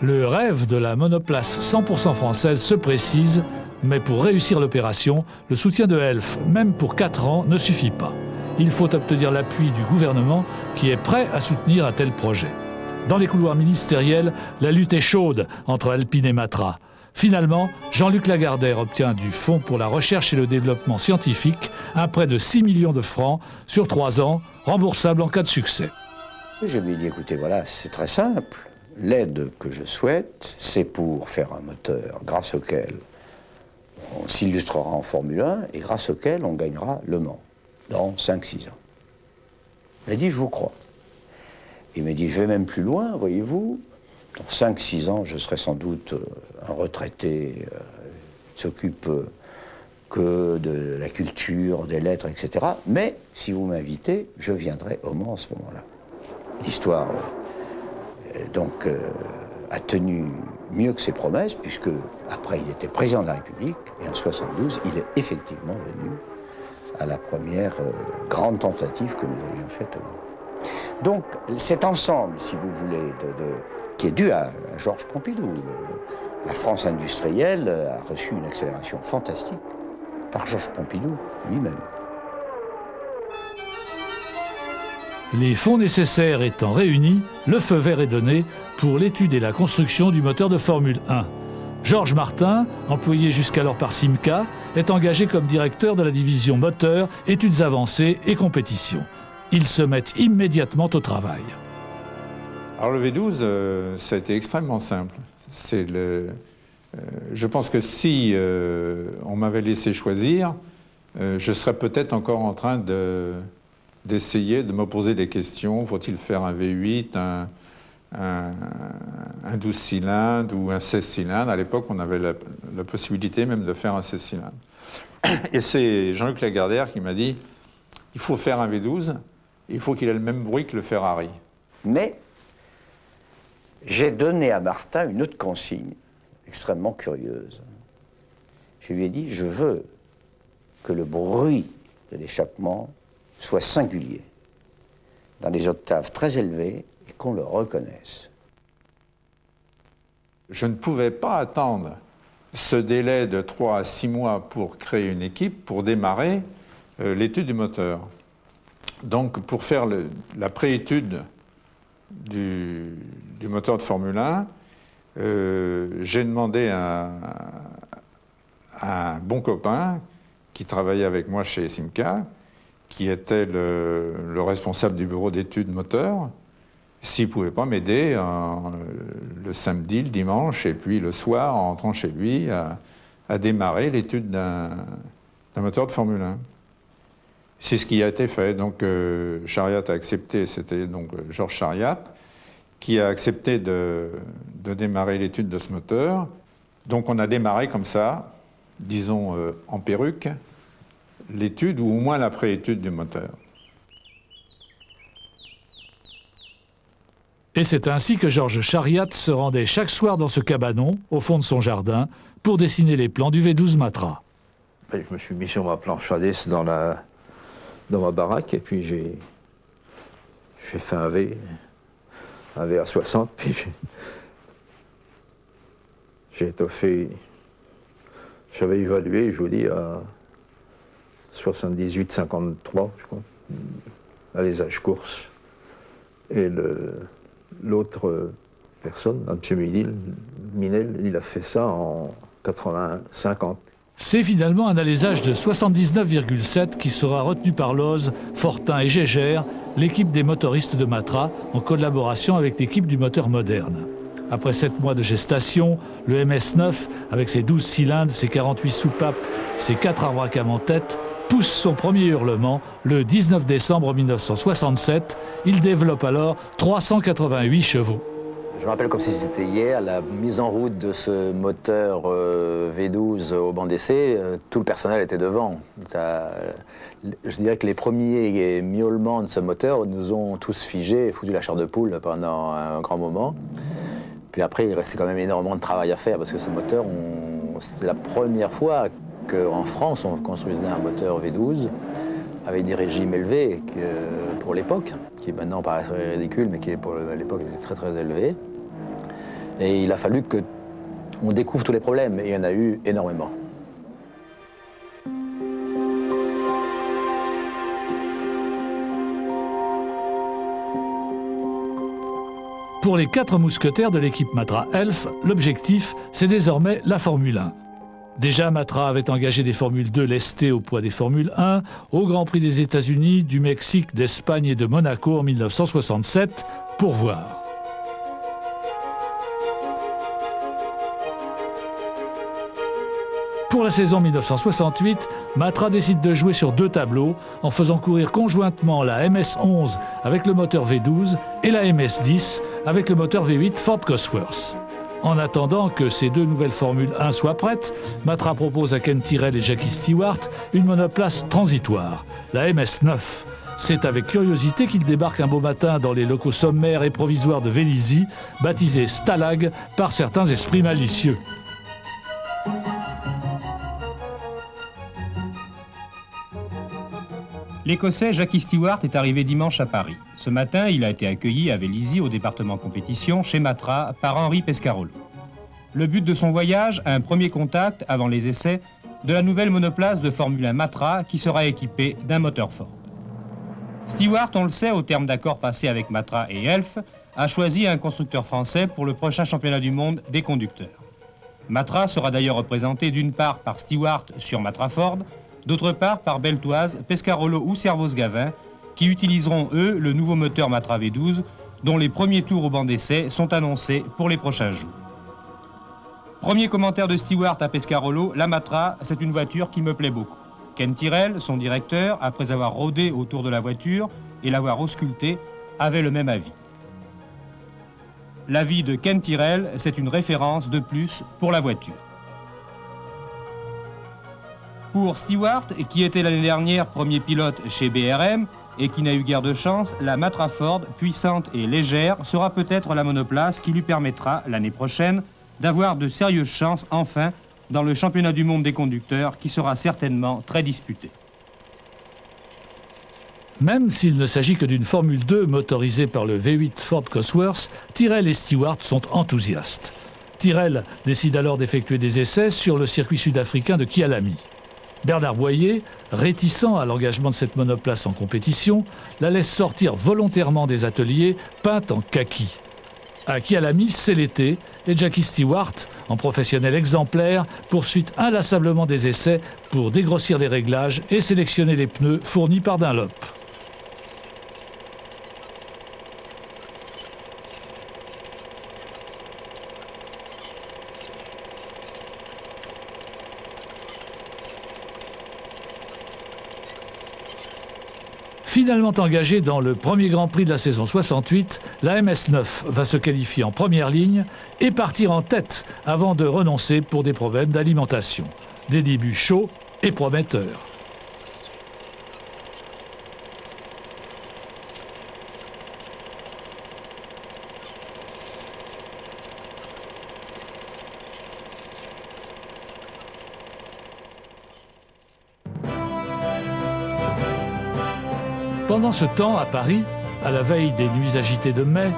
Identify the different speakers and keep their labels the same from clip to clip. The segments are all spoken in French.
Speaker 1: Le rêve de la monoplace 100% française se précise, mais pour réussir l'opération, le soutien de Elf, même pour 4 ans, ne suffit pas. Il faut obtenir l'appui du gouvernement qui est prêt à soutenir un tel projet. Dans les couloirs ministériels, la lutte est chaude entre Alpine et Matra. Finalement, Jean-Luc Lagardère obtient du Fonds pour la recherche et le développement scientifique un prêt de 6 millions de francs sur 3 ans, remboursable en cas de succès.
Speaker 2: Je lui ai dit, écoutez, voilà, c'est très simple. L'aide que je souhaite, c'est pour faire un moteur grâce auquel on s'illustrera en Formule 1 et grâce auquel on gagnera Le Mans dans 5-6 ans. Il m'a dit, je vous crois. Il m'a dit, je vais même plus loin, voyez-vous. Dans 5-6 ans, je serai sans doute un retraité qui s'occupe que de la culture, des lettres, etc. Mais si vous m'invitez, je viendrai au Mans à ce moment-là. L'histoire donc a tenu mieux que ses promesses, puisque après il était président de la République, et en 1972, il est effectivement venu à la première grande tentative que nous avions faite au Mans. Donc cet ensemble, si vous voulez, qui est dû à Georges Pompidou, la France industrielle a reçu une accélération fantastique par Georges Pompidou lui-même.
Speaker 1: Les fonds nécessaires étant réunis, le feu vert est donné pour l'étude et la construction du moteur de Formule 1. Georges Martin, employé jusqu'alors par Simca, est engagé comme directeur de la division moteur, études avancées et compétition. Ils se mettent immédiatement au travail.
Speaker 3: Alors le V12, ça a été extrêmement simple. Je pense que si on m'avait laissé choisir, je serais peut-être encore en train d'essayer de me poser des questions. Faut-il faire un V8, un 12 cylindres ou un 16 cylindres? À l'époque, on avait la possibilité même de faire un 16 cylindres. Et c'est Jean-Luc Lagardère qui m'a dit, il faut faire un V12, il faut qu'il ait le même bruit que le Ferrari.
Speaker 2: Mais j'ai donné à Martin une autre consigne extrêmement curieuse. Je lui ai dit, je veux que le bruit de l'échappement soit singulier, dans des octaves très élevées, et qu'on le reconnaisse.
Speaker 3: Je ne pouvais pas attendre ce délai de 3 à 6 mois pour créer une équipe, pour démarrer l'étude du moteur. Donc, pour faire la préétude du moteur de Formule 1, j'ai demandé à un bon copain qui travaillait avec moi chez Simca, qui était le responsable du bureau d'études moteur, s'il ne pouvait pas m'aider le samedi, le dimanche, et puis le soir, en rentrant chez lui, à démarrer l'étude d'un moteur de Formule 1. C'est ce qui a été fait. Donc Chariat a accepté, c'était donc Georges Chariat, qui a accepté de démarrer l'étude de ce moteur. Donc on a démarré comme ça, disons en perruque, l'étude ou au moins la préétude du moteur.
Speaker 1: Et c'est ainsi que Georges Chariat se rendait chaque soir dans ce cabanon, au fond de son jardin, pour dessiner les plans du V12 Matra.
Speaker 4: Je me suis mis sur ma planche à dessin dans ma baraque, et puis j'ai fait un V à 60, puis j'ai étoffé, j'avais évalué, je vous dis, à 78-53, je crois, à l'ésage course. Et l'autre personne, M. Minel, il a fait ça en 80-50.
Speaker 1: C'est finalement un alésage de 79,7 qui sera retenu par Loz, Fortin et Gégère, l'équipe des motoristes de Matra, en collaboration avec l'équipe du moteur moderne. Après 7 mois de gestation, le MS9, avec ses 12 cylindres, ses 48 soupapes, ses 4 arbres à cam en tête, pousse son premier hurlement le 19 décembre 1967. Il développe alors 388 chevaux.
Speaker 5: Je me rappelle comme si c'était hier, la mise en route de ce moteur V12 au banc d'essai, tout le personnel était devant. Je dirais que les premiers miaulements de ce moteur nous ont tous figés et foutu la chair de poule pendant un grand moment. Puis après, il restait quand même énormément de travail à faire parce que ce moteur, c'était la première fois qu'en France, on construisait un moteur V12 avec des régimes élevés pour l'époque, qui maintenant paraît ridicule, mais qui pour l'époque était très très élevé. Et il a fallu qu'on découvre tous les problèmes, et il y en a eu énormément.
Speaker 1: Pour les 4 mousquetaires de l'équipe Matra Elf, l'objectif, c'est désormais la Formule 1. Déjà, Matra avait engagé des Formules 2 lestées au poids des Formules 1 au Grand Prix des États-Unis, du Mexique, d'Espagne et de Monaco en 1967, pour voir. Pour la saison 1968, Matra décide de jouer sur 2 tableaux en faisant courir conjointement la MS-11 avec le moteur V12 et la MS-10 avec le moteur V8 Ford Cosworth. En attendant que ces 2 nouvelles Formules 1 soient prêtes, Matra propose à Ken Tyrrell et Jackie Stewart une monoplace transitoire, la MS-9. C'est avec curiosité qu'il débarque un beau matin dans les locaux sommaires et provisoires de Vélizy, baptisés Stalag par certains esprits malicieux.
Speaker 6: L'Écossais Jackie Stewart est arrivé dimanche à Paris. Ce matin, il a été accueilli à Vélizy, au département compétition, chez Matra, par Henri Pescarolo. Le but de son voyage, un premier contact, avant les essais, de la nouvelle monoplace de Formule 1 Matra qui sera équipée d'un moteur Ford. Stewart, on le sait, au terme d'accords passés avec Matra et Elf, a choisi un constructeur français pour le prochain championnat du monde des conducteurs. Matra sera d'ailleurs représenté d'une part par Stewart sur Matra Ford, d'autre part par Beltoise, Pescarolo ou Servoz-Gavin, qui utiliseront, eux, le nouveau moteur Matra V12, dont les premiers tours au banc d'essai sont annoncés pour les prochains jours. Premier commentaire de Stewart à Pescarolo, la Matra, c'est une voiture qui me plaît beaucoup. Ken Tyrrell, son directeur, après avoir rôdé autour de la voiture et l'avoir auscultée, avait le même avis. L'avis de Ken Tyrrell, c'est une référence de plus pour la voiture. Pour Stewart, qui était l'année dernière premier pilote chez BRM et qui n'a eu guère de chance, la Matra Ford, puissante et légère, sera peut-être la monoplace qui lui permettra, l'année prochaine, d'avoir de sérieuses chances, enfin, dans le championnat du monde des conducteurs, qui sera certainement très disputé.
Speaker 1: Même s'il ne s'agit que d'une Formule 2 motorisée par le V8 Ford Cosworth, Tyrrell et Stewart sont enthousiastes. Tyrrell décide alors d'effectuer des essais sur le circuit sud-africain de Kyalami. Bernard Boyer, réticent à l'engagement de cette monoplace en compétition, la laisse sortir volontairement des ateliers peinte en kaki. À Kyalami, c'est l'été, et Jackie Stewart, en professionnel exemplaire, poursuit inlassablement des essais pour dégrossir les réglages et sélectionner les pneus fournis par Dunlop. Finalement engagée dans le premier Grand Prix de la saison 68, la MS-9 va se qualifier en première ligne et partir en tête avant de renoncer pour des problèmes d'alimentation. Des débuts chauds et prometteurs. Pendant ce temps, à Paris, à la veille des nuits agitées de mai,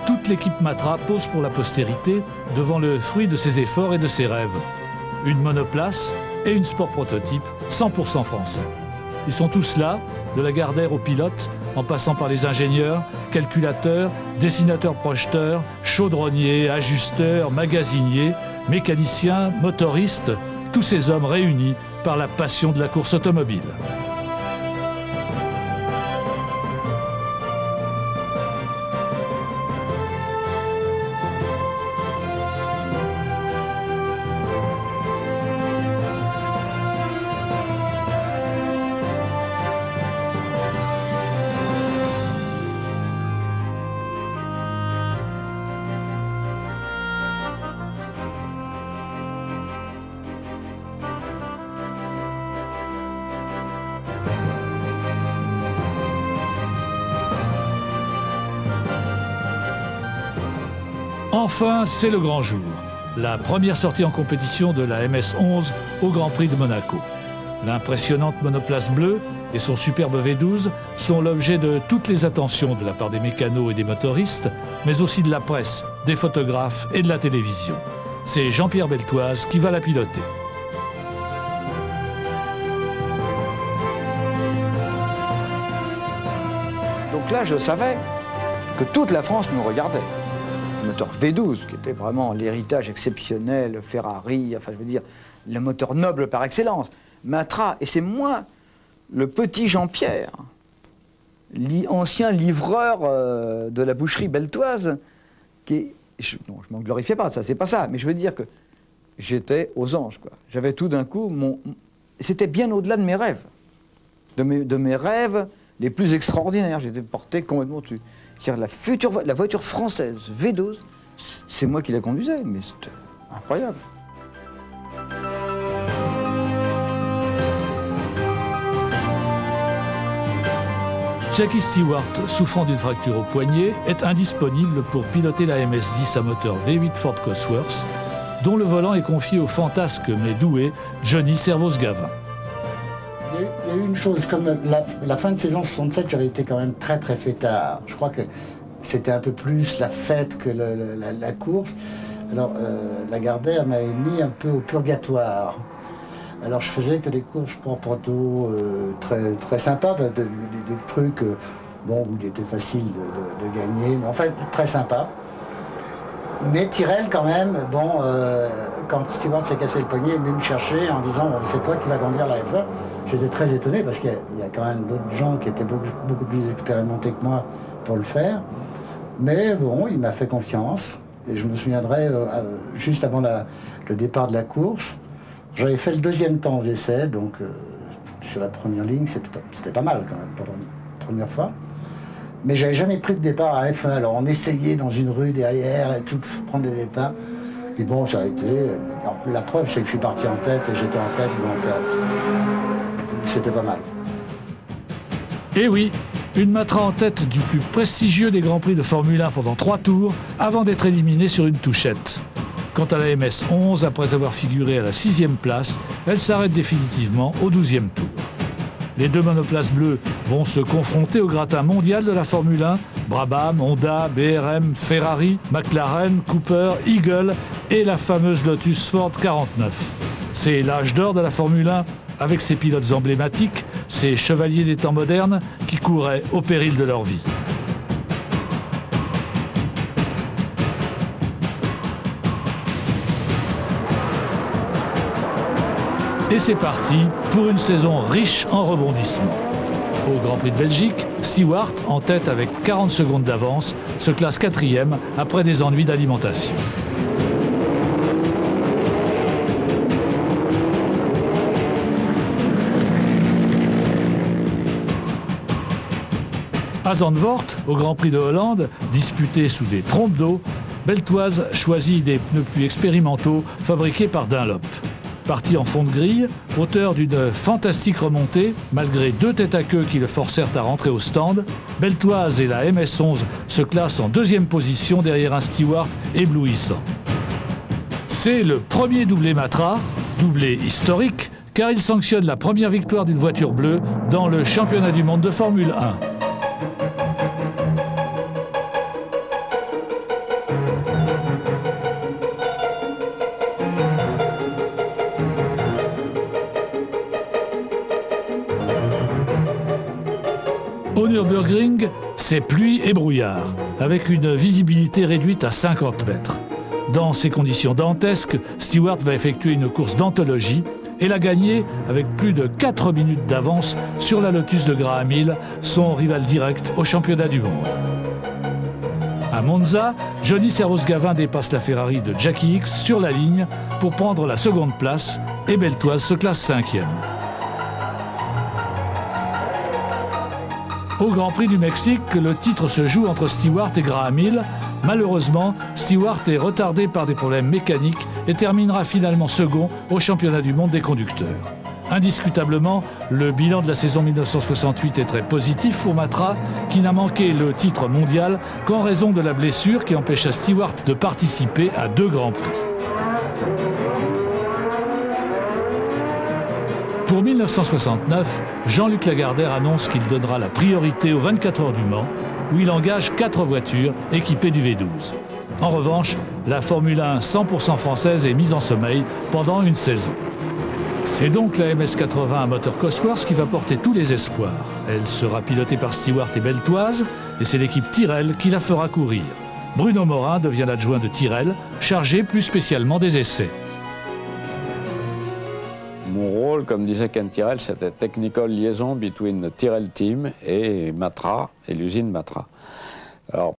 Speaker 1: toute l'équipe Matra pose pour la postérité devant le fruit de ses efforts et de ses rêves. Une monoplace et une sport prototype 100% français. Ils sont tous là, de la Gardère aux pilotes, en passant par les ingénieurs, calculateurs, dessinateurs projeteurs, chaudronniers, ajusteurs, magasiniers, mécaniciens, motoristes, tous ces hommes réunis par la passion de la course automobile. Enfin, c'est le grand jour. La première sortie en compétition de la MS-11 au Grand Prix de Monaco. L'impressionnante monoplace bleue et son superbe V12 sont l'objet de toutes les attentions de la part des mécanos et des motoristes, mais aussi de la presse, des photographes et de la télévision. C'est Jean-Pierre Beltoise qui va la piloter.
Speaker 7: Donc là, je savais que toute la France me regardait. Le moteur V12, qui était vraiment l'héritage exceptionnel, Ferrari, enfin je veux dire, le moteur noble par excellence. Matra, et c'est moi, le petit Jean-Pierre, ancien livreur de la boucherie beltoise, qui je m'en glorifiais pas, ça c'est pas ça, mais je veux dire que j'étais aux anges, quoi. J'avais tout d'un coup, c'était bien au-delà de mes rêves, de mes rêves les plus extraordinaires. J'étais porté complètement dessus. C'est-à-dire la voiture française V12, c'est moi qui la conduisais, mais c'était incroyable.
Speaker 1: Jackie Stewart, souffrant d'une fracture au poignet, est indisponible pour piloter la MS-10 à moteur V8 Ford Cosworth, dont le volant est confié au fantasque mais doué Johnny Servoz-Gavin.
Speaker 8: Il y a eu une chose, comme la fin de saison 67, j'avais été quand même très fêtard. Je crois que c'était un peu plus la fête que la course. Alors Lagardère m'avait mis un peu au purgatoire. Alors je faisais que des courses pour Porto très sympas, des trucs bon, où il était facile de gagner, mais enfin très sympa. Mais Tyrrell quand même, bon, quand Stewart s'est cassé le poignet, il est venu me chercher en disant c'est toi qui vas conduire la F1. J'étais très étonné parce qu'il y a quand même d'autres gens qui étaient beaucoup plus expérimentés que moi pour le faire. Mais bon, il m'a fait confiance et je me souviendrai juste avant le départ de la course. J'avais fait le deuxième temps aux essais, donc sur la première ligne, c'était pas mal quand même pour une première fois. Mais j'avais jamais pris de départ à F1, alors on essayait dans une rue derrière et tout, prendre des départs. Puis bon, ça a été... la preuve, c'est que je suis parti en tête et j'étais en tête, donc c'était pas mal.
Speaker 1: Et oui, une Matra en tête du plus prestigieux des Grands Prix de Formule 1 pendant 3 tours, avant d'être éliminé sur une touchette. Quant à la MS-11, après avoir figuré à la 6e place, elle s'arrête définitivement au 12e tour. Les deux monoplaces bleues vont se confronter au gratin mondial de la Formule 1, Brabham, Honda, BRM, Ferrari, McLaren, Cooper, Eagle et la fameuse Lotus Ford 49. C'est l'âge d'or de la Formule 1, avec ses pilotes emblématiques, ces chevaliers des temps modernes qui couraient au péril de leur vie. Et c'est parti pour une saison riche en rebondissements. Au Grand Prix de Belgique, Stewart, en tête avec 40 secondes d'avance, se classe 4e après des ennuis d'alimentation. À Zandvoort, au Grand Prix de Hollande, disputé sous des trompes d'eau, Beltoise choisit des pneus plus expérimentaux fabriqués par Dunlop. Parti en fond de grille, auteur d'une fantastique remontée, malgré 2 têtes à queue qui le forcèrent à rentrer au stand, Beltoise et la MS-11 se classent en 2e position derrière un Stewart éblouissant. C'est le premier doublé Matra, doublé historique, car il sanctionne la première victoire d'une voiture bleue dans le championnat du monde de Formule 1. Au Nürburgring, c'est pluie et brouillard, avec une visibilité réduite à 50 mètres. Dans ces conditions dantesques, Stewart va effectuer une course d'anthologie et la gagner avec plus de 4 minutes d'avance sur la Lotus de Graham Hill, son rival direct au championnat du monde. À Monza, Johnny Servoz-Gavin dépasse la Ferrari de Jackie Ickx sur la ligne pour prendre la 2e place et Beltoise se classe 5e. Au Grand Prix du Mexique, le titre se joue entre Stewart et Graham Hill. Malheureusement, Stewart est retardé par des problèmes mécaniques et terminera finalement second au championnat du monde des conducteurs. Indiscutablement, le bilan de la saison 1968 est très positif pour Matra, qui n'a manqué le titre mondial qu'en raison de la blessure qui empêcha Stewart de participer à 2 Grands Prix. Pour Pour 1969, Jean-Luc Lagardère annonce qu'il donnera la priorité aux 24 heures du Mans, où il engage 4 voitures équipées du V12. En revanche, la Formule 1 100% française est mise en sommeil pendant une saison. C'est donc la MS-80 à moteur Cosworth qui va porter tous les espoirs. Elle sera pilotée par Stewart et Beltoise, et c'est l'équipe Tyrrell qui la fera courir. Bruno Morin devient l'adjoint de Tyrrell, chargé plus spécialement des essais.
Speaker 9: Mon rôle, comme disait Ken Tyrrell, c'était technical liaison between the Tyrrell team et Matra, et l'usine Matra. Alors,